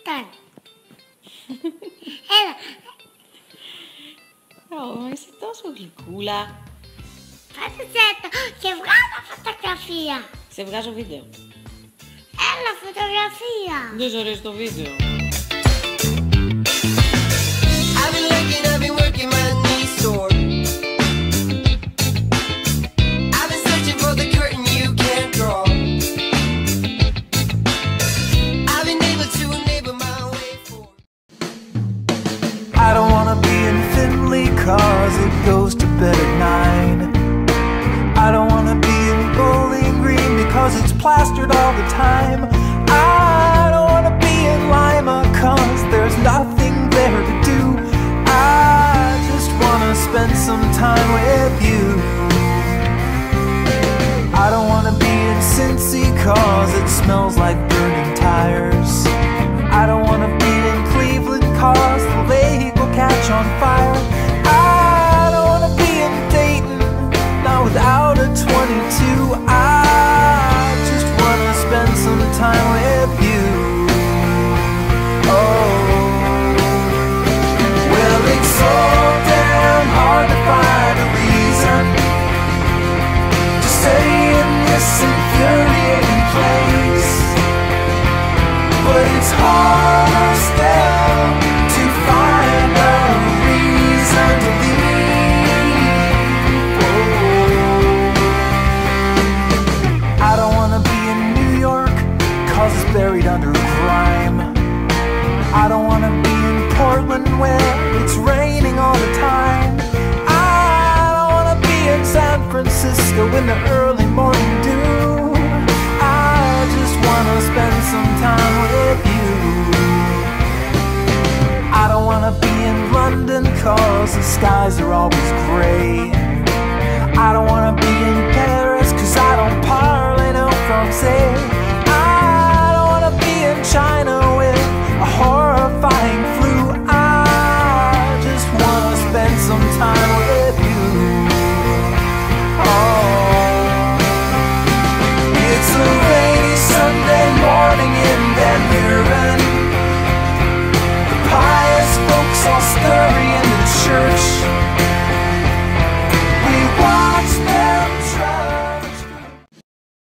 ήταν. Έλα. Είσαι τόσο γλυκούλα. Πάτησε το και βγάλω φωτογραφία. Σε βγάζω βίντεο. Έλα φωτογραφία. Δεν σου αρέσει το βίντεο. I've been working my knee sore. I've been searching for the curtain you can't draw. I've been able to enable my way forward. I don't wanna be in Finley cause it goes to bed at 9. I don't wanna be in Bowling Green because it's plastered all the time. I don't wanna be in Lima cause there's nothing there to do. I just wanna spend some time with you. I don't wanna be in Cincy cause it smells like burning tires. I don't wanna be in Cleveland cause the lake will catch on fire. I don't wanna be in Dayton, not without a 22. I just wanna spend some time with you. Oh, well, it's so damn hard to find a reason to stay in this infuriating place, but it's harder still to find a reason to leave. Oh. I don't wanna be in New York cause it's buried under grime. I don't wanna be in Portland where it's raining all the time. I don't wanna be in San Francisco in the early morning dew. I just wanna spend some time with you. I don't wanna be in London cause the skies are always gray.